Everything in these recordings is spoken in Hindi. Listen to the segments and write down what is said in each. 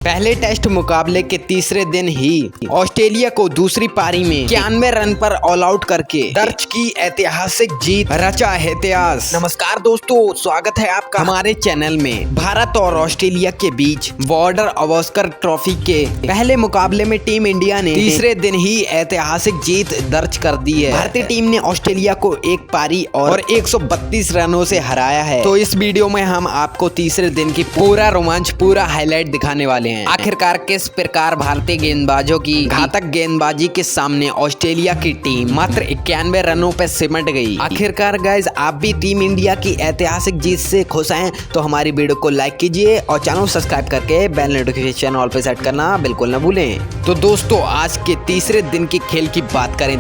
पहले टेस्ट मुकाबले के तीसरे दिन ही ऑस्ट्रेलिया को दूसरी पारी में 91 रन पर ऑल आउट करके दर्ज की ऐतिहासिक जीत, रचा इतिहास। नमस्कार दोस्तों, स्वागत है आपका हमारे चैनल में। भारत और ऑस्ट्रेलिया के बीच बॉर्डर गावस्कर ट्रॉफी के पहले मुकाबले में टीम इंडिया ने तीसरे दिन ही ऐतिहासिक जीत दर्ज कर दी है। भारतीय टीम ने ऑस्ट्रेलिया को एक पारी और 132 रनों से हराया है। तो इस वीडियो में हम आपको तीसरे दिन की पूरा रोमांच, पूरा हाईलाइट दिखाने वाले हैं। आखिरकार किस प्रकार भारतीय गेंदबाजों की घातक गेंदबाजी के सामने ऑस्ट्रेलिया की टीम मात्र 91 रनों पर सिमट गई। आखिरकार गाइस, आप भी टीम इंडिया की ऐतिहासिक जीत से खुश हैं तो हमारी वीडियो को लाइक कीजिए और चैनल सब्सक्राइब करके बेल नोटिफिकेशन ऑल पे सेट करना बिल्कुल न भूलें। तो दोस्तों, आज के तीसरे दिन की खेल की बात करें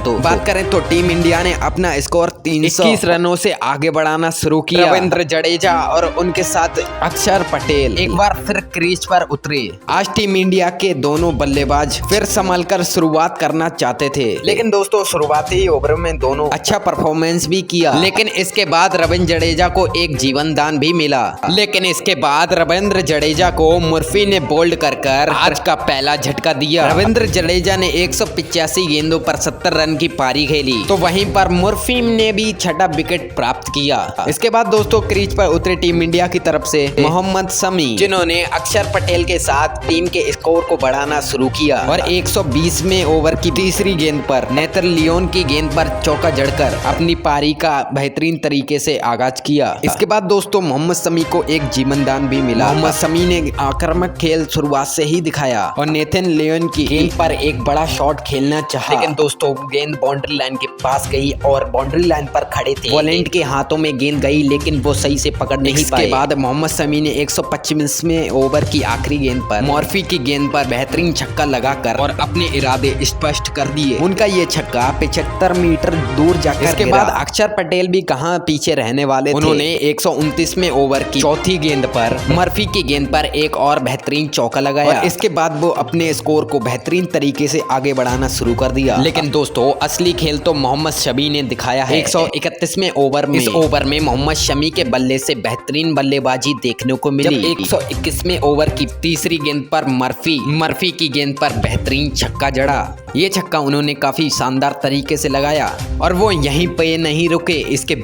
तो टीम इंडिया ने अपना स्कोर 321 रनों से आगे बढ़ाना शुरू किया। रविंद्र जडेजा और उनके साथ अक्षर पटेल एक बार फिर क्रीज पर उतरे। आज टीम इंडिया के दोनों बल्लेबाज फिर संभल कर शुरुआत करना चाहते थे, लेकिन दोस्तों शुरुआती ओवर में दोनों अच्छा परफॉर्मेंस भी किया। लेकिन इसके बाद रविंद्र जडेजा को एक जीवन दान भी मिला। लेकिन इसके बाद रविंद्र जडेजा को मुर्फी ने बोल्ड कर आज का पहला झटका दिया। रविंद्र जडेजा ने 185 गेंदों पर 70 रन की पारी खेली, तो वहीं पर मुर्फी ने भी छठा विकेट प्राप्त किया। इसके बाद दोस्तों क्रीज पर उतरे टीम इंडिया की तरफ से मोहम्मद शमी, जिन्होंने अक्षर पटेल के साथ टीम के स्कोर को बढ़ाना शुरू किया और 120वें ओवर की तीसरी गेंद पर नेथन लियोन की गेंद पर चौका जड़कर अपनी पारी का बेहतरीन तरीके से आगाज किया। इसके बाद दोस्तों मोहम्मद शमी को एक जीवन दान भी मिला। मोहम्मद शमी ने आक्रामक खेल शुरुआत से ही दिखाया और नेथन लियोन की गेंद पर एक बड़ा शॉट खेलना चाहा, लेकिन दोस्तों गेंद बाउंड्री लाइन के पास गई और बाउंड्री लाइन पर खड़े थे वॉलेंट के हाथों में गेंद गई, लेकिन वो सही से पकड़ नहीं पाए। इसके बाद मोहम्मद शमी ने 125वें ओवर की आखिरी गेंद पर मुर्फी की गेंद पर बेहतरीन छक्का लगाकर और अपने इरादे स्पष्ट कर दिए। उनका ये छक्का 75 मीटर दूर जाकर इसके बाद अक्षर पटेल भी कहां पीछे रहने वाले थे। उन्होंने 129वें ओवर की चौथी गेंद पर मुर्फी की गेंद पर एक और बेहतरीन चौका लगाया और इसके बाद वो अपने स्कोर को बेहतरीन तरीके से आगे बढ़ाना शुरू कर दिया। लेकिन दोस्तों असली खेल तो मोहम्मद शमी ने दिखाया है। 131वें ओवर में इस ओवर में मोहम्मद शमी के बल्ले से बेहतरीन बल्लेबाजी देखने को मिली। 121वें ओवर की तीसरी गेंद पर मर्फी की गेंद पर बेहतरीन छक्का जड़ा। ये छक्का उन्होंने काफी शानदार तरीके से लगाया और वो यहीं पे नहीं रुके। इसके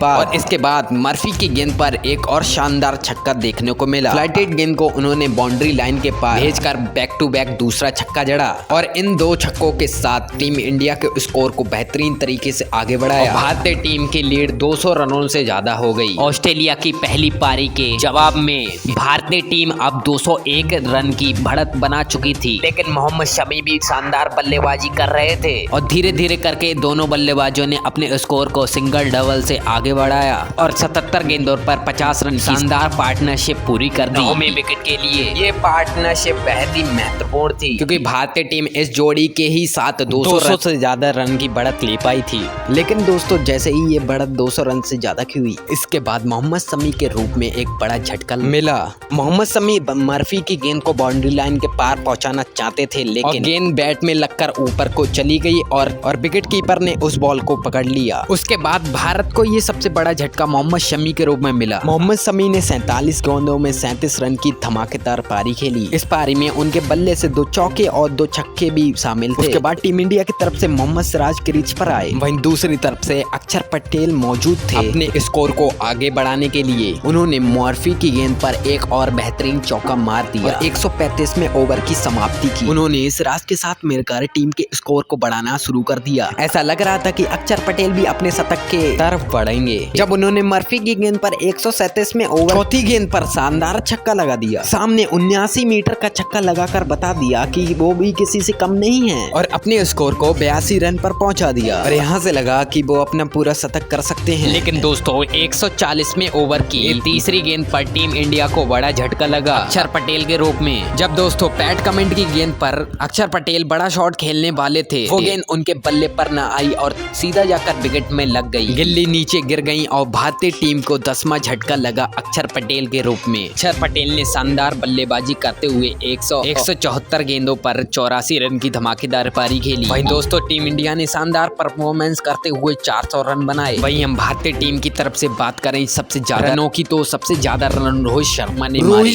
बाद मर्फी की गेंद पर एक और शानदार छक्का देखने को मिला। फ्लाइटेड गेंद को उन्होंने बाउंड्री लाइन के पार भेजकर बैक टू बैक दूसरा छक्का जड़ा और इन दो छक्कों के साथ टीम इंडिया के स्कोर को बेहतरीन तरीके से आगे बढ़ाया। भारतीय टीम की लीड 200 रनों से ज्यादा हो गई। ऑस्ट्रेलिया की पहली पारी के जवाब में भारतीय टीम अब 201 रन की बढ़त बना चुकी थी, लेकिन मोहम्मद शमी भी शानदार बल्लेबाजी कर रहे थे और धीरे धीरे करके दोनों बल्लेबाजों ने अपने स्कोर को सिंगल डबल से आगे बढ़ाया और 77 गेंदों पर 50 रन शानदार पार्टनरशिप पूरी कर दी। 9वें विकेट के लिए ये पार्टनरशिप बेहद ही महत्वपूर्ण थी, क्योंकि भारतीय टीम इस जोड़ी के ही साथ 200 से ज्यादा रन की बढ़त ले पाई थी। लेकिन दोस्तों जैसे ही ये बढ़त 200 रन से ज्यादा की हुई, इसके बाद मोहम्मद शमी के रूप में एक बड़ा झटका मिला। मोहम्मद शमी मर्फी की गेंद को बाउंड्री लाइन के पार पहुंचाना चाहते थे, लेकिन गेंद बैट में लगकर ऊपर को चली गई और विकेट कीपर ने उस बॉल को पकड़ लिया। उसके बाद भारत को ये सबसे बड़ा झटका मोहम्मद शमी के रूप में मिला। मोहम्मद शमी ने 47 गेंदों में 37 रन की धमाकेदार पारी खेली। इस पारी में उनके बल्ले से 2 चौके और 2 छक्के भी शामिल थे। उसके बाद टीम इंडिया की तरफ से मोहम्मद सिराज क्रीज पर आए, वहीं दूसरी तरफ से अक्षर पटेल मौजूद थे। अपने स्कोर को आगे बढ़ाने के लिए उन्होंने मुर्फी की गेंद पर एक और बेहतरीन चौका मार दिया। 135वें ओवर की समाप्ति की। उन्होंने सिराज के साथ मिलकर टीम के स्कोर को बढ़ाना शुरू कर दिया। ऐसा लग रहा था कि अक्षर पटेल भी अपने शतक के तरफ बढ़ेंगे, जब उन्होंने मुर्फी की गेंद पर 137वें ओवर चौथी गेंद पर शानदार छक्का लगा दिया। सामने 79 मीटर का छक्का लगाकर बता दिया कि वो भी किसी से कम नहीं है और अपने स्कोर को 82 रन पर पहुंचा दिया और यहाँ से लगा कि वो अपना पूरा शतक कर सकते हैं। लेकिन दोस्तों 140वें ओवर की तीसरी गेंद पर टीम इंडिया को बड़ा झटका लगा अक्षर पटेल के रूप में, जब दोस्तों पैट कमिंस की गेंद पर अक्षर पटेल बड़ा शॉट खेलने वाले थे, वो गेंद उनके बल्ले पर न आई और सीधा जाकर विकेट में लग गई। गिल्ली नीचे गिर गई और भारतीय टीम को 10वां झटका लगा अक्षर पटेल के रूप में। अक्षर पटेल ने शानदार बल्लेबाजी करते हुए 174 गेंदों पर 84 रन की धमाकेदार पारी खेली। वहीं दोस्तों टीम इंडिया ने शानदार परफॉर्मेंस करते हुए 400 रन बनाए। वहीं हम भारतीय टीम की तरफ से बात करें सबसे ज्यादा रनों की, तो सबसे ज्यादा रन रोहित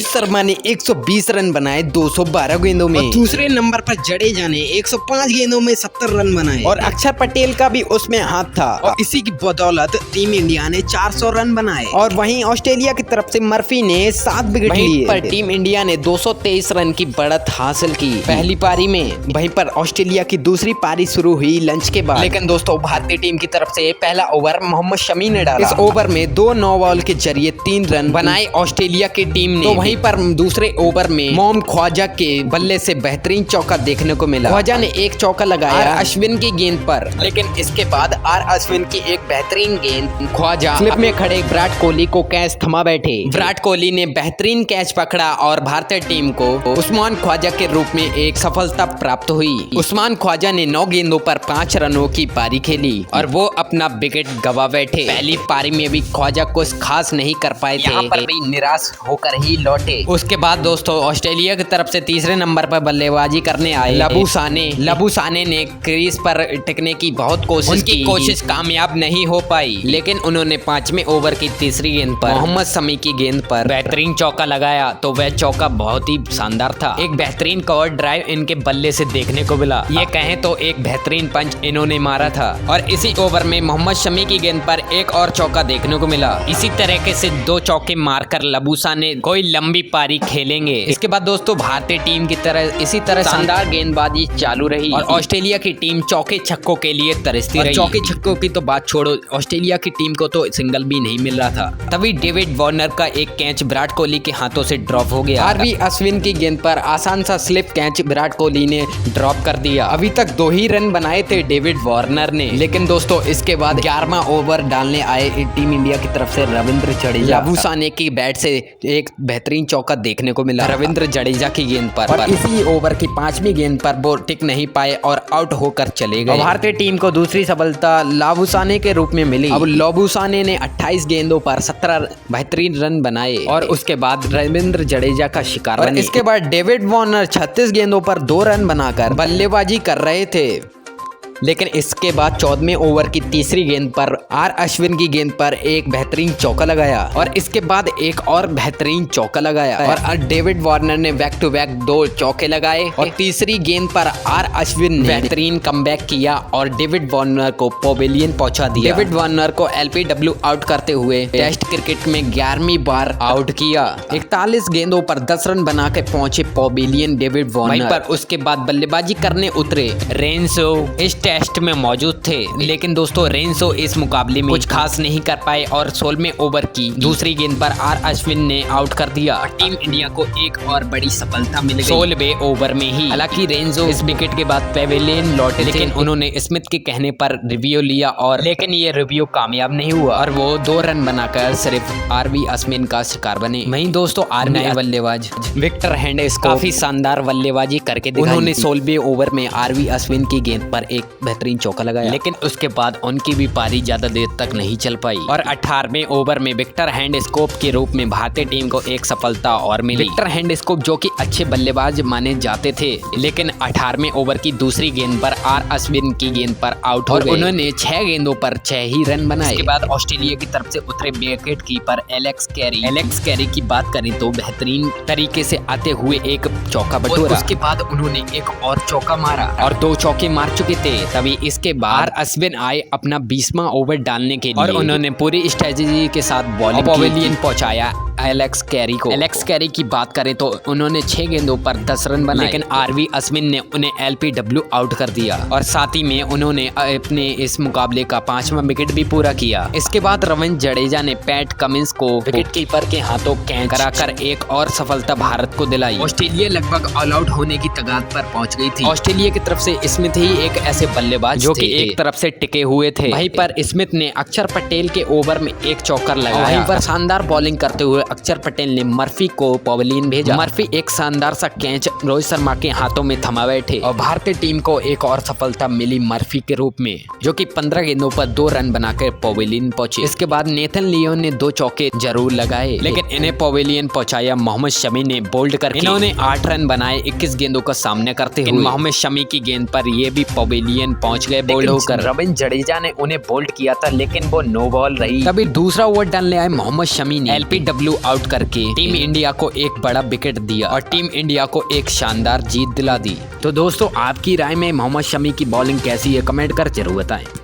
शर्मा ने 120 रन बनाए 212 गेंदों में। दूसरे नंबर पर जडेजा ने 105 गेंदों में 70 रन बनाए और अक्षर पटेल का भी उसमें हाथ था और इसी की बदौलत टीम इंडिया ने 400 रन बनाए। और वहीं ऑस्ट्रेलिया की तरफ से मर्फी ने 7 विकेट लिए पर टीम इंडिया ने 223 रन की बढ़त हासिल की पहली पारी में। वहीं पर ऑस्ट्रेलिया की दूसरी पारी शुरू हुई लंच के बाद। लेकिन दोस्तों भारतीय टीम की तरफ से पहला ओवर मोहम्मद शमी ने डाला। इस ओवर में 2 नौ बॉल के जरिए 3 रन बनाए ऑस्ट्रेलिया की टीम ने। तो वहीं पर दूसरे ओवर में मोहम्मद ख्वाजा के बल्ले से बेहतरीन चौका देखने को मिला। ख्वाजा ने एक चौका लगाया अश्विन की गेंद पर, लेकिन इसके बाद अश्विन की एक बेहतरीन गेंद ख्वाजा स्लिप में खड़े विराट कोहली को कैच थमा बैठे। विराट कोहली ने बेहतरीन कैच पकड़ा और भारतीय टीम को उस्मान ख्वाजा के रूप में एक सफलता प्राप्त हुई। उस्मान ख्वाजा ने 9 गेंदों पर 5 रनों की पारी खेली और वो अपना विकेट गवा बैठे। पहली पारी में भी ख्वाजा कुछ खास नहीं कर पाए थे, यहाँ पर भी निराश होकर ही लौटे। उसके बाद दोस्तों ऑस्ट्रेलिया की तरफ से तीसरे नंबर पर बल्लेबाजी करने आए लबूसाने ने क्रीज पर टिकने की बहुत कोशिश कामयाब नहीं हो पाई, लेकिन उन्होंने 5वें ओवर की तीसरी गेंद पर मोहम्मद शमी की गेंद पर बेहतरीन चौका लगाया। तो वह चौका बहुत ही शानदार था। एक बेहतरीन कवर ड्राइव इनके बल्ले से देखने को मिला। ये कहें तो एक बेहतरीन पंच इन्होंने मारा था और इसी ओवर में मोहम्मद शमी की गेंद पर एक और चौका देखने को मिला। इसी तरीके से 2 चौके मारकर लबूसा ने कोई लंबी पारी खेलेंगे। इसके बाद दोस्तों भारतीय टीम की तरह इसी तरह शानदार गेंदबाजी चालू रही और ऑस्ट्रेलिया की टीम चौके छक्कों के लिए तरसती रही। चौके छक्कों की तो बात छोड़ो, ऑस्ट्रेलिया की टीम को तो सिंगल भी नहीं मिल रहा था। तभी डेविड वार्नर का एक कैच विराट कोहली के हाथों से ड्रॉप हो गया। आरवी अश्विन की गेंद पर आसान सा स्लिप कैच विराट कोहली ने ड्रॉप कर दिया। अभी तक 2 ही रन बनाए थे डेविड वार्नर ने, लेकिन दोस्तों इसके बाद 11वां ओवर डालने आए टिम इंडिया की तरफ से रविंद्र जडेजा। लबूसाने की बैट से एक बेहतरीन चौका देखने को मिला रविंद्र जडेजा की गेंद पर और इसी ओवर की 5वीं गेंद पर वो टिक नहीं पाए और आउट होकर चले गए। भारतीय टीम को दूसरी सफलता लबूसाने के रूप में मिली। अब लबूसाने ने 28 गेंदों पर 17 बेहतरीन रन बनाए और उसके बाद रविंद्र जडेजा का शिकार बने। इसके बाद डेविड वार्नर 36 गेंदों पर 2 रन बनाकर बल्लेबाजी कर रहे थे, लेकिन इसके बाद 14वें ओवर की तीसरी गेंद पर अश्विन की गेंद पर एक बेहतरीन चौका लगाया और इसके बाद एक और बेहतरीन चौका लगाया और डेविड वार्नर ने बैक टू बैक 2 चौके लगाए और तीसरी गेंद पर अश्विन ने बेहतरीन कमबैक किया और डेविड वार्नर को पवेलियन पहुंचा दिया। डेविड वार्नर को LPW आउट करते हुए टेस्ट क्रिकेट में 11वीं बार आउट किया। 41 गेंदों पर 10 रन बना के पहुंचे पवेलियन डेविड वार्नर पर। उसके बाद बल्लेबाजी करने उतरे रेंसो इस टेस्ट में मौजूद थे, लेकिन दोस्तों रेंसो इस मुकाबले में कुछ खास नहीं कर पाए और 16वें ओवर की दूसरी गेंद पर अश्विन ने आउट कर दिया। टीम इंडिया को एक और बड़ी सफलता मिल गई 16वें ओवर में ही। हालांकि रेंसो इस विकेट के बाद पेवेलियन लौटे, लेकिन उन्होंने स्मिथ के कहने पर रिव्यू लिया और लेकिन ये रिव्यू कामयाब नहीं हुआ और वो 2 रन बनाकर सिर्फ आरवी अश्विन का शिकार बने। वहीं दोस्तों आरवी बल्लेबाज विक्टर हैंडेस काफी शानदार बल्लेबाजी करके दिखाई। उन्होंने 16वें ओवर में आरवी अश्विन की गेंद पर एक बेहतरीन चौका लगाया, लेकिन उसके बाद उनकी भी पारी ज्यादा देर तक नहीं चल पाई और 18वें ओवर में विक्टर हैंडस्कोप के रूप में भारतीय टीम को एक सफलता और मिली। विक्टर हैंडस्कोप जो कि अच्छे बल्लेबाज माने जाते थे, लेकिन 18वें ओवर की दूसरी गेंद पर अश्विन की गेंद पर आउट हो गए। उन्होंने 6 गेंदों पर 6 ही रन बनाए। इसके बाद ऑस्ट्रेलिया की तरफ से उतरे विकेट कीपर एलेक्स कैरी की बात करें तो बेहतरीन तरीके से आते हुए एक चौका बटोरा। उसके बाद उन्होंने एक और चौका मारा और 2 चौके मार चुके थे। तभी इसके बाद अश्विन आए अपना 20वां ओवर डालने के लिए और उन्होंने पूरी स्ट्रेटजी के साथ बॉलिंग पवेलियन पहुंचाया एलेक्स कैरी की बात करें तो उन्होंने 6 गेंदों पर 10 रन बनाए, लेकिन आरवी अश्विन ने उन्हें LPW आउट कर दिया और साथ ही में उन्होंने अपने इस मुकाबले का 5वां विकेट भी पूरा किया। इसके बाद रविंद्र जडेजा ने पैट कमिंस को विकेट कीपर के हाथों कैच कराकर एक और सफलता भारत को दिलाई। ऑस्ट्रेलिया लगभग ऑल आउट होने की कगार पर पहुंच गई थी। ऑस्ट्रेलिया की तरफ से स्मिथ ही एक ऐसे बल्लेबाज जो कि एक तरफ से टिके हुए थे। वहीं पर स्मिथ ने अक्षर पटेल के ओवर में एक चौकर लगाया। वहीं पर शानदार बॉलिंग करते हुए अक्षर पटेल ने मर्फी को पवेलियन भेजा। मर्फी एक शानदार सा कैच रोहित शर्मा के हाथों में थमा बैठे और भारतीय टीम को एक और सफलता मिली मर्फी के रूप में, जो कि 15 गेंदों पर 2 रन बनाकर पवेलियन पहुंचे। इसके बाद नेथन लियोन ने 2 चौके जरूर लगाए, लेकिन इन्हें पवेलियन पहुंचाया मोहम्मद शमी ने बोल्ड करके। इन्होंने 8 रन बनाए 21 गेंदों का सामना करते हुए। मोहम्मद शमी की गेंद पर ये भी पवेलियन पहुंच गए बोल्ड होकर। रविंद्र जडेजा ने उन्हें बोल्ड किया था, लेकिन वो नो बॉल रही। तभी दूसरा ओवर डालने आए मोहम्मद शमी ने LPW आउट करके टीम इंडिया को एक बड़ा विकेट दिया और टीम इंडिया को एक शानदार जीत दिला दी। तो दोस्तों, आपकी राय में मोहम्मद शमी की बॉलिंग कैसी है, कमेंट कर जरूर बताएं।